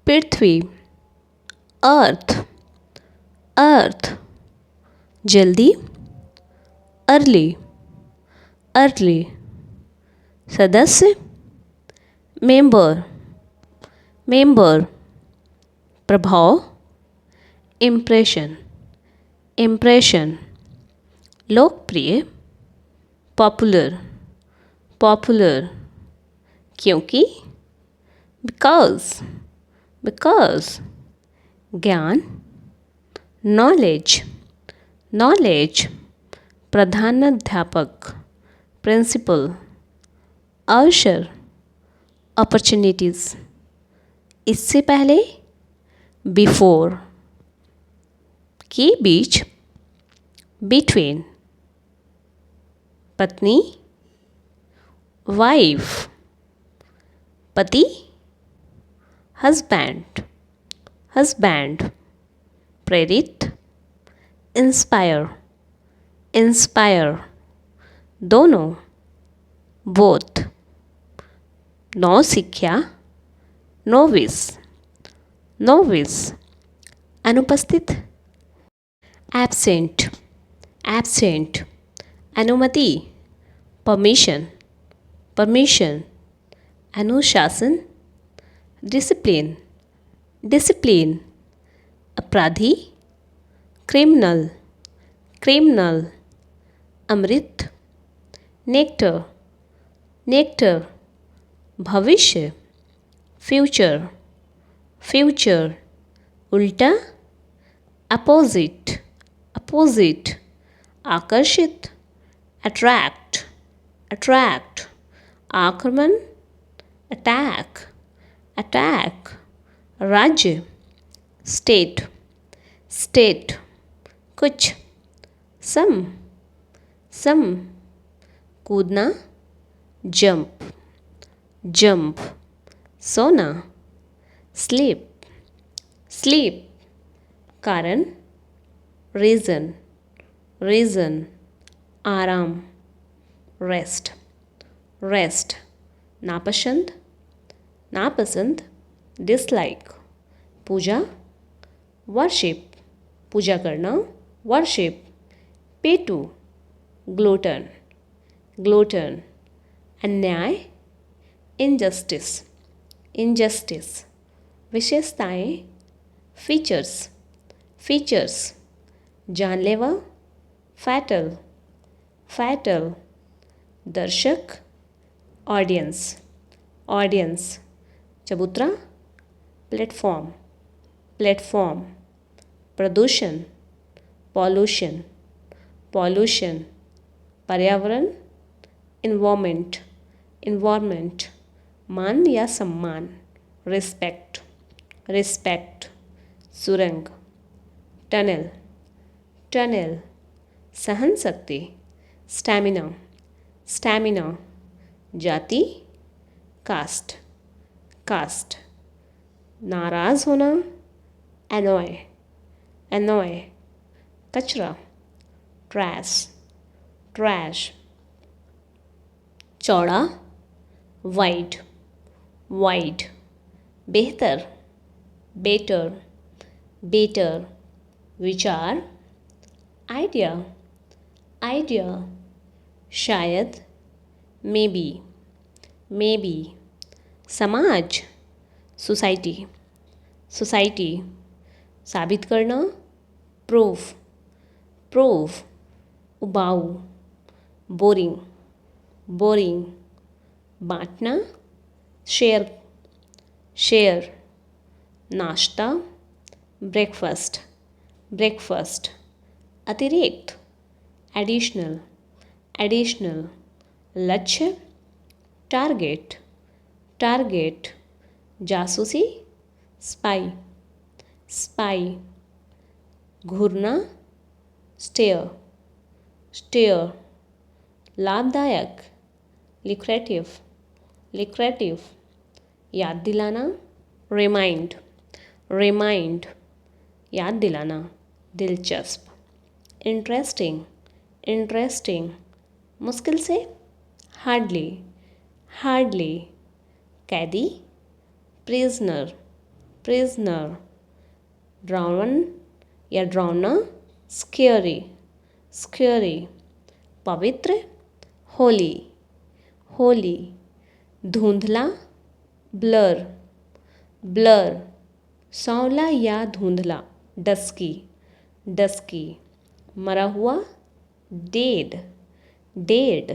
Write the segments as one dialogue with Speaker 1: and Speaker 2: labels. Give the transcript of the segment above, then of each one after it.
Speaker 1: पृथ्वी, earth, earth. जल्दी, early, early. सदस्य, member, member. प्रभाव, इम्प्रेशन, इम्प्रेशन। लोकप्रिय, पॉपुलर, पॉपुलर। क्योंकि, बिकॉज, बिकॉज। ज्ञान, नॉलेज, नॉलेज। प्रधानाध्यापक, प्रिंसिपल। अवसर, अपॉर्चुनिटीज। इससे पहले, बिफोर। के बीच, बिटवीन। पत्नी, वाइफ। पति, हस्बैंड, हस्बैंड। प्रेरित, इंस्पायर, इंस्पायर। दोनों, बोथ। नौसिखिया, नोविस, नोविस। अनुपस्थित, एब्सेंट, एब्सेंट। अनुमति, परमिशन, परमिशन। अनुशासन, डिसिप्लिन, डिसिप्लिन। अपराधी, क्रिमिनल, क्रिमिनल। अमृत, नेक्टर, नेक्टर। भविष्य, फ्यूचर, फ्यूचर। उल्टा, अपोजिट, अपोजिट। आकर्षित, अट्रैक्ट, अट्रैक्ट। आक्रमण, अटैक, अटैक। राज्य, स्टेट, स्टेट। कुछ, सम, सम। कूदना, जंप, जंप। सोना, स्लीप, स्लीप। कारण, रीज़न, रीज़न। आराम, रेस्ट, रेस्ट। नापसंद, नापसंद। डिसलाइक। पूजा, वर्शिप, पूजा करना, वर्शिप। पेटू, ग्लोटन, ग्लोटन। अन्याय, इनजस्टिस, इनजस्टिस। विशेषताएं, फीचर्स, फीचर्स। जानलेवा, फैटल, फैटल। दर्शक, ऑडियंस, ऑडियंस। चबूतरा, प्लेटफॉर्म, प्लेटफॉर्म। प्रदूषण, पॉल्यूशन, पॉल्यूशन। पर्यावरण, इन्वायरमेंट, इन्वायरमेंट। मान या सम्मान, रिस्पेक्ट, रिस्पेक्ट। सुरंग, टनल, टनल। सहन शक्ति, स्टैमिना, स्टैमिना। जाति, कास्ट, कास्ट। नाराज होना, एनॉय, एनॉय। कचरा, ट्रैश, ट्रैश। चौड़ा, वाइड, वाइड। बेहतर, बेटर, बेटर। विचार, आइडिया, आइडिया। शायद, मे बी, मे बी। समाज, सोसाइटी, सोसाइटी। साबित करना, प्रूफ, प्रूफ। उबाऊ, बोरिंग, बोरिंग। बांटना, शेयर, शेयर। नाश्ता, ब्रेकफास्ट, ब्रेकफास्ट। अतिरिक्त, एडिशनल, एडिशनल। लक्ष्य, टारगेट, टारगेट। जासूसी, स्पाई, स्पाई। घूरना, स्टेयर, स्टेयर। लाभदायक, लिक्रेटिव, लिक्रेटिव। याद दिलाना, रिमाइंड, रिमाइंड। याद दिलाना, दिलचस्प, इंटरेस्टिंग, इंटरेस्टिंग। मुश्किल से, हार्डली, हार्डली, कैदी, प्रिजनर, प्रिजनर, ड्राउन या ड्राउना, स्केरी, स्केरी, पवित्र, होली, होली, धुंधला, ब्लर, ब्लर, सांवला या धुंधला, डस्की, डस्की, मरा हुआ, डेड, डेड,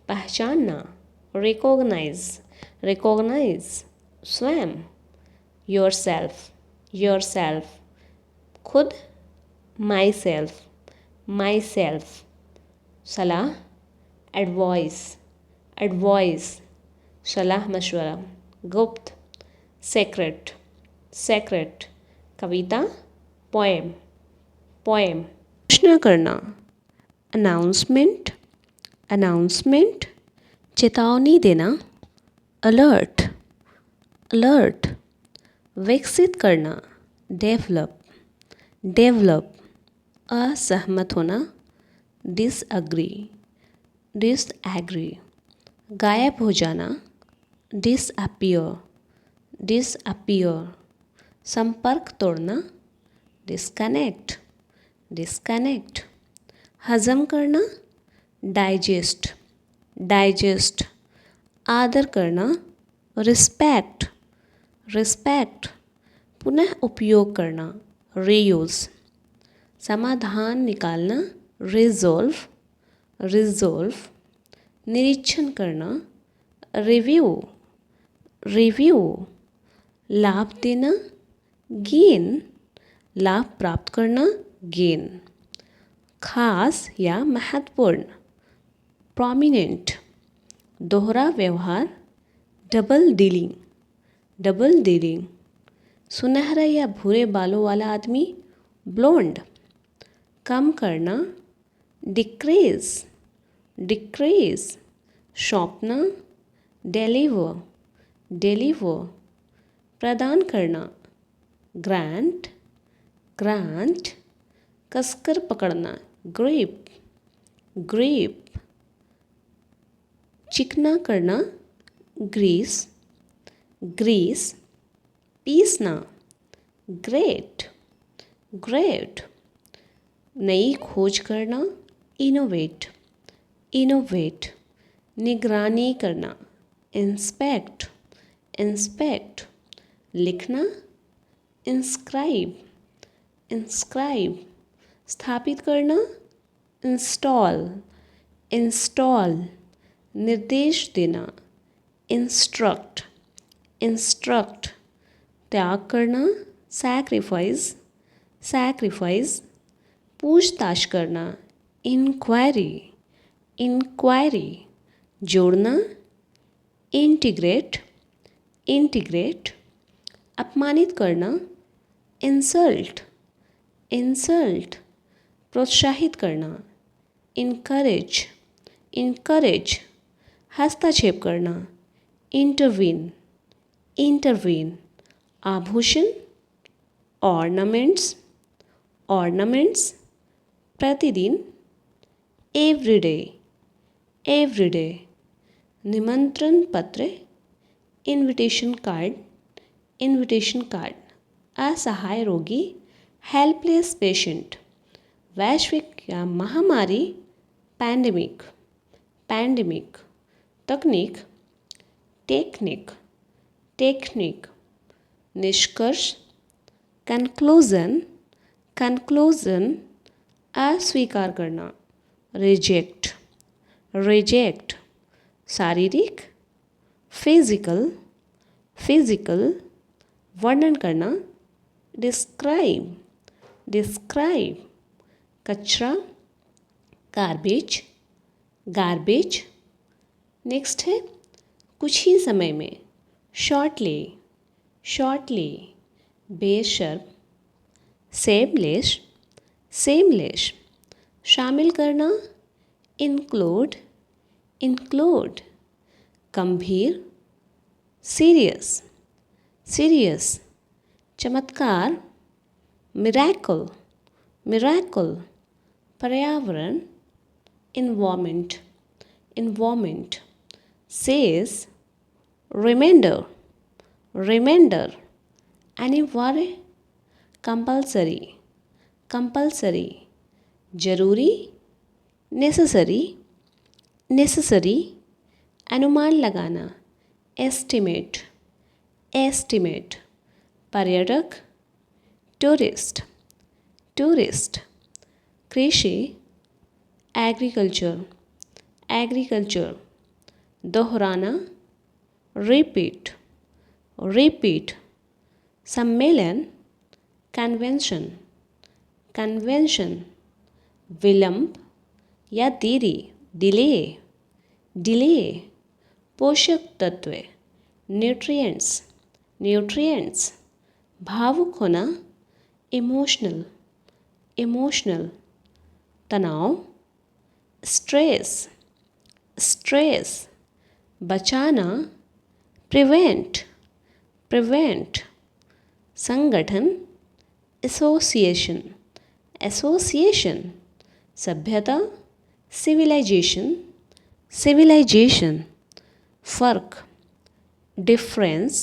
Speaker 1: पहचानना, रिकॉग्नाइज, रिकॉग्नाइज, स्वयं, योरसेल्फ, योरसेल्फ, खुद, माई सेल्फ, माई सेल्फ, सलाह, एडवाइस, एडवाइस, सलाह मशवरा, गुप्त, सेक्रेट, सेक्रेट, कविता, पोएम, पोएम, घोषणा करना, अनाउंसमेंट, अनाउंसमेंट, चेतावनी देना, अलर्ट, अलर्ट, विकसित करना, डेवलप, डेवलप, असहमत होना, डिसअग्री, डिसएग्री, गायब हो जाना, डिसअपियर, डिसअपियर, संपर्क तोड़ना, डिस्कनेक्ट, डिस्कनेक्ट, हजम करना, डाइजेस्ट, डाइजेस्ट, आदर करना, रिस्पेक्ट, रिस्पेक्ट, पुनः उपयोग करना, रीयूज़, समाधान निकालना, रिजोल्व, रिजोल्व, निरीक्षण करना, रिव्यू, रिव्यू, लाभ देना, गेन, लाभ प्राप्त करना, गेन, खास या महत्वपूर्ण, प्रोमिनेंट, दोहरा व्यवहार, डबल डीलिंग, डबल डीलिंग, सुनहरा या भूरे बालों वाला आदमी, ब्लोंड, कम करना, डिक्रीज, डिक्रीज, सौंपना, डिलीवर, डिलीवर, प्रदान करना, ग्रांट, ग्रांट, कसकर पकड़ना, ग्रिप, ग्रिप, चिकना करना, ग्रीस, ग्रीस, पीसना, ग्रेट, ग्रेट, नई खोज करना, इनोवेट, इनोवेट, निगरानी करना, इंस्पेक्ट, इंस्पेक्ट, लिखना, इंस्क्राइब, इंस्क्राइब, स्थापित करना, इंस्टॉल, इंस्टॉल, निर्देश देना, इंस्ट्रक्ट, इंस्ट्रक्ट, त्याग करना, सैक्रिफाइस, सैक्रिफाइस, पूछताछ करना, इंक्वायरी, इंक्वायरी, जोड़ना, इंटीग्रेट, इंटीग्रेट, अपमानित करना, इंसल्ट, इंसल्ट, प्रोत्साहित करना, इनकरेज, इनकरेज, हस्तक्षेप करना, इंटरवीन, इंटरवीन, आभूषण, ऑर्नामेंट्स, ऑर्नामेंट्स, प्रतिदिन, एवरीडे, एवरीडे, निमंत्रण पत्र, इनविटेशन कार्ड, इनविटेशन कार्ड, असहाय रोगी, हेल्पलेस पेशेंट, वैश्विक या महामारी, पैंडेमिक, पैंडेमिक, तकनीक, टेक्निक, टेक्निक, निष्कर्ष, कंक्लूजन, कंक्लूजन, अस्वीकार करना, रिजेक्ट, रिजेक्ट, शारीरिक, फिजिकल, फिजिकल, वर्णन करना, डिस्क्राइब, डिस्क्राइब, कचरा, गार्बेज, गार्बेज। नेक्स्ट है कुछ ही समय में, शॉर्टली, शॉर्टली, बेशर्म, सेमलेस, सेमलेस, शामिल करना, इंक्लूड, इंक्लूड, गंभीर, सीरियस, सीरियस, चमत्कार, मिरेकल, मिरेकल, पर्यावरण, environment, environment, says remainder, remainder. अनिवार्य compulsory, compulsory. जरूरी necessary, necessary. अनुमान लगाना estimate, estimate. पर्यटक tourist, tourist. कृषि agriculture, agriculture. दोहराना repeat, repeat. सम्मेलन convention, convention. विलंब या देरी delay, delay. पोषक तत्व nutrients, nutrients. भावुक होना emotional, emotional. तनाव stress, stress. बचाना prevent, prevent. संगठन association, association. सभ्यता civilization, civilization. फर्क difference,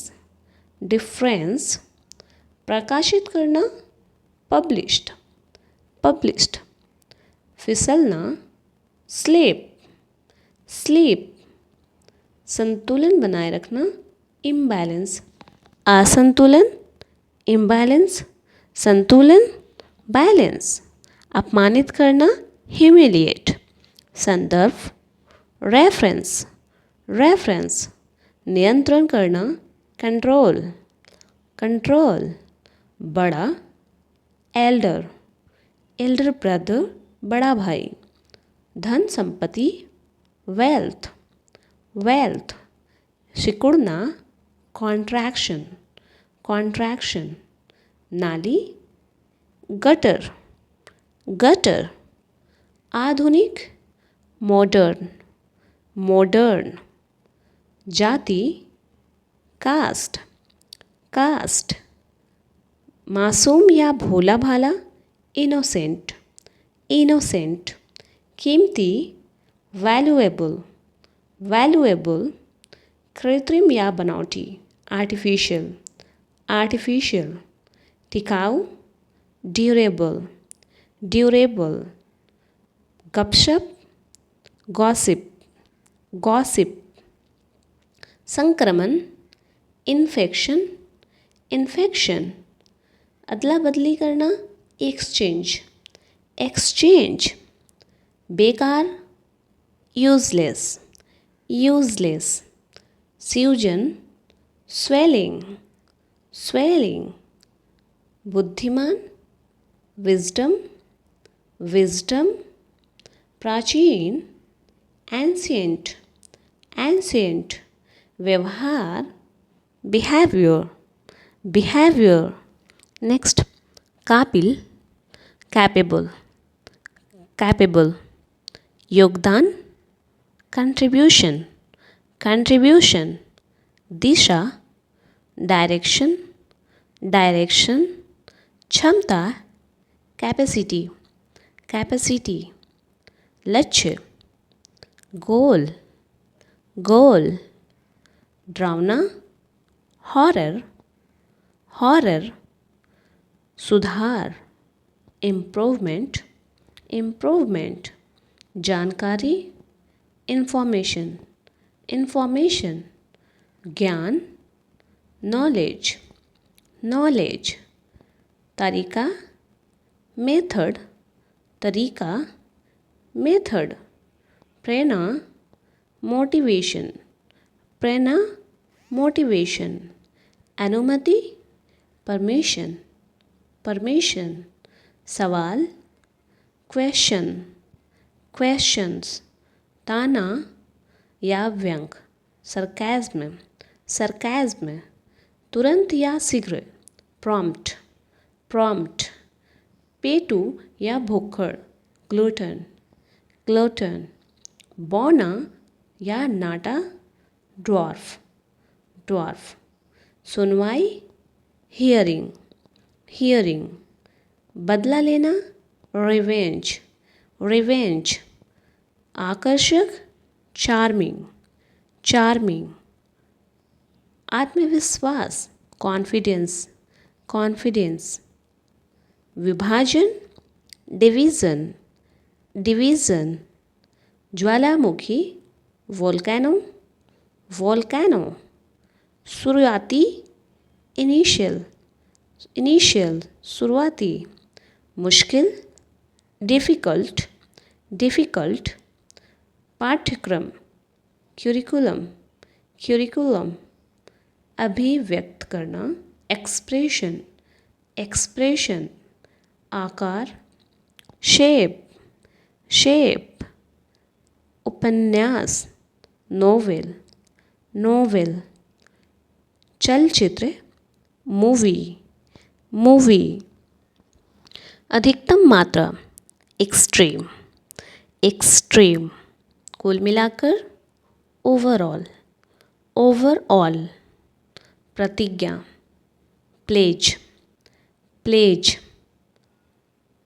Speaker 1: difference. प्रकाशित करना published, published. फिसलना slip, sleep. संतुलन बनाए रखना imbalance, असंतुलन imbalance, संतुलन balance. अपमानित करना humiliate. संदर्भ reference, reference. नियंत्रण करना control, control. बड़ा elder, elder brother, बड़ा भाई. धन संपत्ति wealth, wealth. सिकुड़ना contraction, contraction. नाली gutter, gutter. आधुनिक modern, modern. जाति caste, caste. मासूम या भोला भाला innocent, innocent. कीमती valuable, valuable. कृत्रिम या बनावटी artificial, artificial. टिकाऊ durable, durable. गपशप gossip, gossip. संक्रमण infection, infection. अदला बदली करना exchange, exchange. बेकार useless, useless. सूजन swelling, swelling. बुद्धिमान wisdom, wisdom. प्राचीन ancient, ancient. व्यवहार behavior, behavior. नेक्स्ट काबिल capable, capable. योगदान contribution, contribution. दिशा direction, direction. क्षमता capacity, capacity. लक्ष्य goal, goal. डरावना horror, horror. सुधार improvement, improvement. जानकारी information, information. ज्ञान knowledge, knowledge. तरीका method, तरीका method. प्रेरणा motivation, प्रेरणा motivation. अनुमति permission, permission. सवाल question, questions. ताना या व्यंग sarcasm, sarcasm. तुरंत या शीघ्र prompt, prompt. पेटू या भूखड़ gluten, gluten. बौना या नाटा dwarf, dwarf. सुनवाई hearing, hearing. बदला लेना revenge, revenge. आकर्षक charming, चार्मिंग, आत्मविश्वास, कॉन्फिडेंस, कॉन्फिडेंस, विभाजन, डिवीज़न, डिवीज़न, ज्वालामुखी, वोल्केनो, वोल्केनो, शुरुआती, इनिशियल, इनिशियल, शुरुआती, मुश्किल, डिफ़िकल्ट, डिफ़िकल्ट, पाठ्यक्रम, क्यूरिकुलम, क्यूरिकुलम, अभिव्यक्त करना, एक्सप्रेशन, एक्सप्रेशन, आकार, शेप, शेप, उपन्यास, नोवेल, नोवेल, चलचित्र, मूवी, मूवी, अधिकतम मात्रा, एक्सट्रीम, एक्सट्रीम, कुल मिलाकर, ओवरऑल, ओवरऑल, प्रतिज्ञा, प्लेज, प्लेज,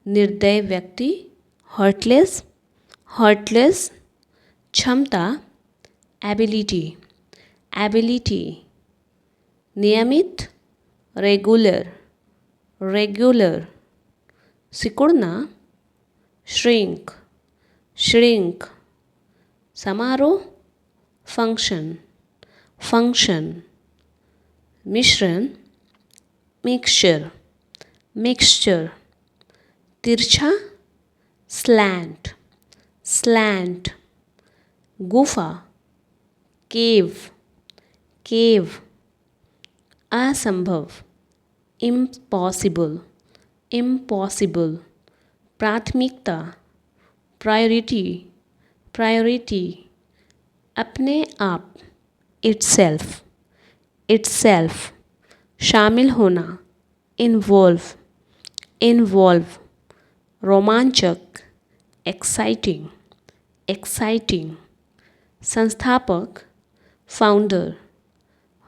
Speaker 1: निर्दय व्यक्ति, हर्टलेस, हर्टलेस, क्षमता, एबिलिटी, एबिलिटी, नियमित, रेगुलर, रेगुलर, सिकुड़ना, श्रिंक, श्रिंक, समारोह, फंक्शन, फंक्शन, मिश्रण, मिक्सचर, मिक्सचर, तिरछा, स्लैंट, स्लैंट, गुफा, केव, केव, असंभव, इम्पॉसिबल, इम्पॉसिबल, प्राथमिकता, प्रायोरिटी, प्रायोरिटी, अपने आप, इटसेल्फ, इटसेल्फ, शामिल होना, इन्वॉल्व, इन्वॉल्व, रोमांचक, एक्साइटिंग, एक्साइटिंग, संस्थापक, फाउंडर,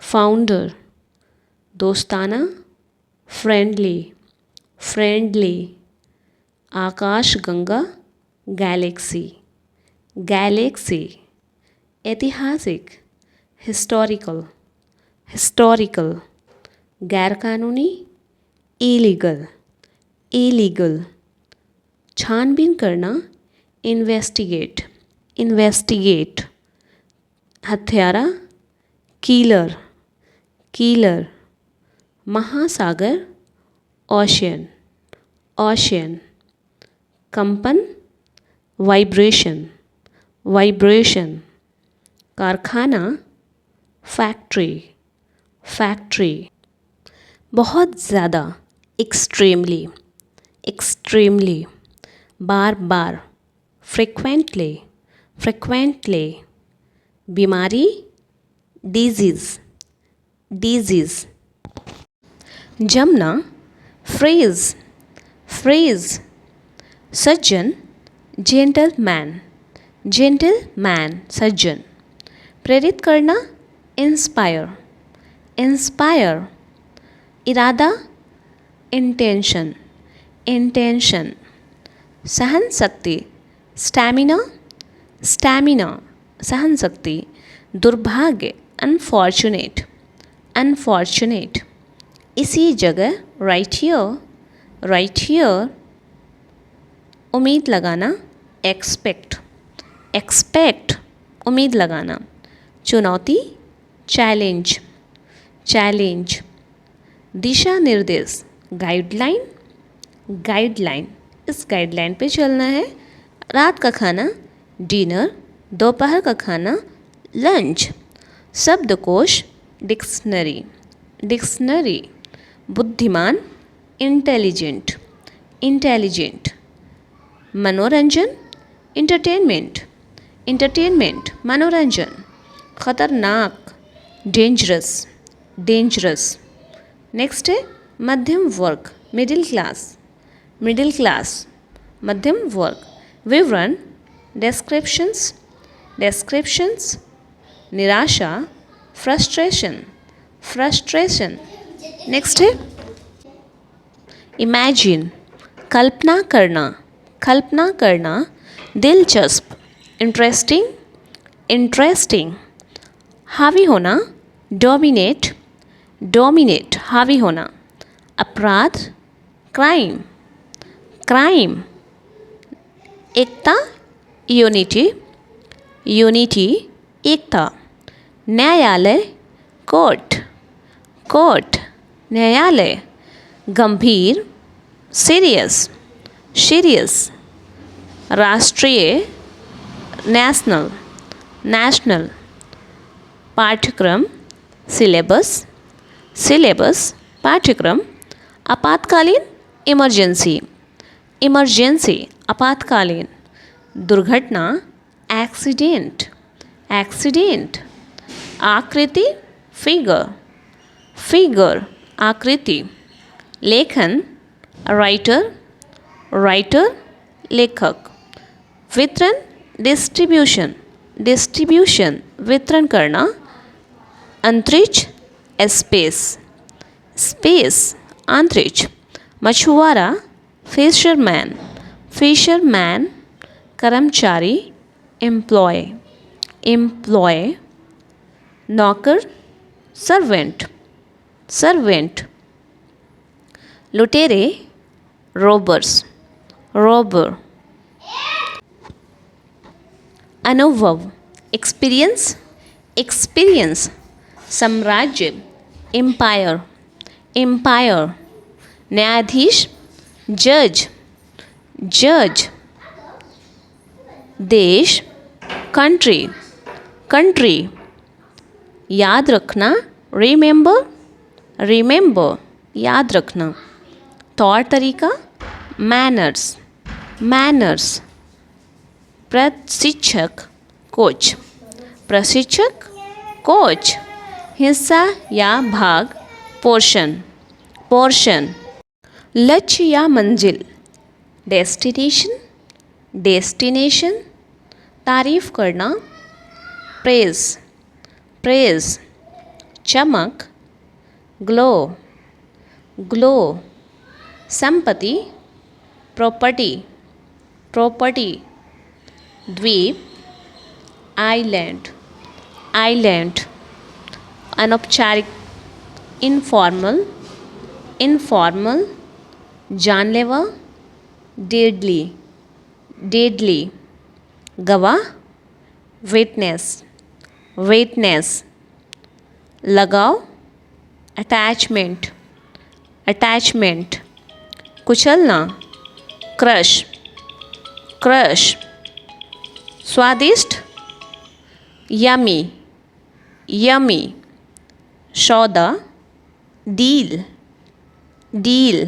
Speaker 1: फाउंडर, दोस्ताना, फ्रेंडली, फ्रेंडली, आकाशगंगा, गैलेक्सी, गैलेक्सी, ऐतिहासिक, हिस्टोरिकल, हिस्टोरिकल, गैरकानूनी, इलीगल, इलीगल, छानबीन करना, इन्वेस्टिगेट, इन्वेस्टिगेट, हत्यारा, कीलर, कीलर, महासागर, ओशियन, ओशियन, कंपन, वाइब्रेशन, वाइब्रेशन, कारखाना, फैक्ट्री, फैक्ट्री, बहुत ज़्यादा, एक्सट्रीमली, एक्सट्रीमली, बार बार, फ्रिक्वेंटली, फ्रिक्वेंटली, बीमारी, डिजीज़, डिजीज़, जमना, फ्रेज, फ्रेज, सज्जन, जेंटलमैन, जेंटलमैन, सज्जन, प्रेरित करना, इंस्पायर, इंस्पायर, इरादा, इंटेंशन, इंटेंशन, सहन शक्ति, स्टैमिना, स्टैमिना, सहन शक्ति, दुर्भाग्य, अनफॉर्चुनेट, अनफॉर्चुनेट, इसी जगह, राइट हियर, राइट हियर, उम्मीद लगाना, एक्सपेक्ट, एक्सपेक्ट, उम्मीद लगाना, चुनौती, चैलेंज, चैलेंज, दिशा निर्देश, गाइडलाइन, गाइडलाइन, इस गाइडलाइन पे चलना है, रात का खाना, डिनर, दोपहर का खाना, लंच, शब्दकोश, डिक्शनरी, डिक्शनरी, बुद्धिमान, इंटेलिजेंट, इंटेलिजेंट, मनोरंजन, इंटरटेनमेंट, इंटरटेनमेंट, मनोरंजन, खतरनाक, डेंजरस, डेंजरस, नेक्स्ट है मध्यम वर्ग, मिडिल क्लास, मिडिल क्लास, मध्यम वर्ग, विवरण, डिस्क्रिप्शंस, डिस्क्रिप्शंस, निराशा, फ्रस्ट्रेशन, फ्रस्ट्रेशन, नेक्स्ट है इमेजिन, कल्पना करना, कल्पना करना, दिलचस्प, इंटरेस्टिंग, इंटरेस्टिंग, हावी होना, डोमिनेट, डोमिनेट, हावी होना। अपराध, क्राइम, क्राइम। एकता, यूनिटी, यूनिटी, एकता। न्यायालय, कोर्ट, कोर्ट, न्यायालय। गंभीर, सीरियस, सीरियस। राष्ट्रीय, नेशनल, नेशनल। पाठ्यक्रम, सिलेबस, सिलेबस, पाठ्यक्रम। आपातकालीन, इमरजेंसी, इमरजेंसी, आपातकालीन। दुर्घटना, एक्सीडेंट, एक्सीडेंट। आकृति, फिगर, फिगर, आकृति। लेखन, राइटर, राइटर, लेखक। वितरण, डिस्ट्रीब्यूशन, डिस्ट्रीब्यूशन, वितरण करना। अंतरिक्ष, स्पेस, स्पेस, अंतरिक्ष। मछुआरा, फिशरमैन, फिशरमैन। कर्मचारी, एम्प्लॉय, एम्प्लॉय। नौकर, सर्वेंट, सर्वेंट। लुटेरे, रोबर्स, रोबर। अनुभव, एक्सपीरियंस, एक्सपीरियंस। साम्राज्य, एम्पायर, एम्पायर। न्यायाधीश, जज, जज। देश, कंट्री, कंट्री। याद रखना, रिमेंबर, रिमेंबर, याद रखना। तौर तरीका, मैनर्स, मैनर्स। प्रशिक्षक, कोच, प्रशिक्षक, कोच। हिस्सा या भाग, पोर्शन, पोर्शन। लक्ष्य या मंजिल, डेस्टिनेशन, डेस्टिनेशन। तारीफ करना, प्रेज, प्रेज। चमक, ग्लो, ग्लो। संपत्ति, प्रॉपर्टी, प्रॉपर्टी। द्वीप, आइलैंड, आइलैंड। अनौपचारिक, इनफॉर्मल, इनफॉर्मल। जानलेवा, डेडली, डेडली। गवाह, विटनेस, विटनेस। लगाव, अटैचमेंट, अटैचमेंट। कुचलना, क्रश, क्रश। स्वादिष्ट, यमी, यमी। सौदा, डील, डील।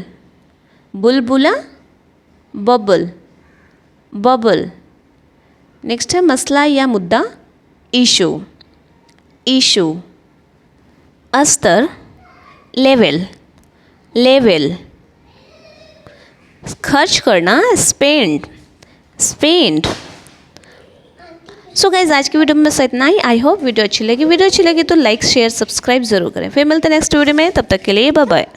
Speaker 1: बुलबुला, बबल, बबल। नेक्स्ट है मसला या मुद्दा, इशू, इशू। अस्तर, लेवल, लेवल। खर्च करना, स्पेंड, स्पेंड। सो गाइज आज की वीडियो में बस इतना ही। आई होप वीडियो अच्छी लगी तो लाइक शेयर सब्सक्राइब जरूर करें। फिर मिलते हैं नेक्स्ट वीडियो में, तब तक के लिए बाय बाय।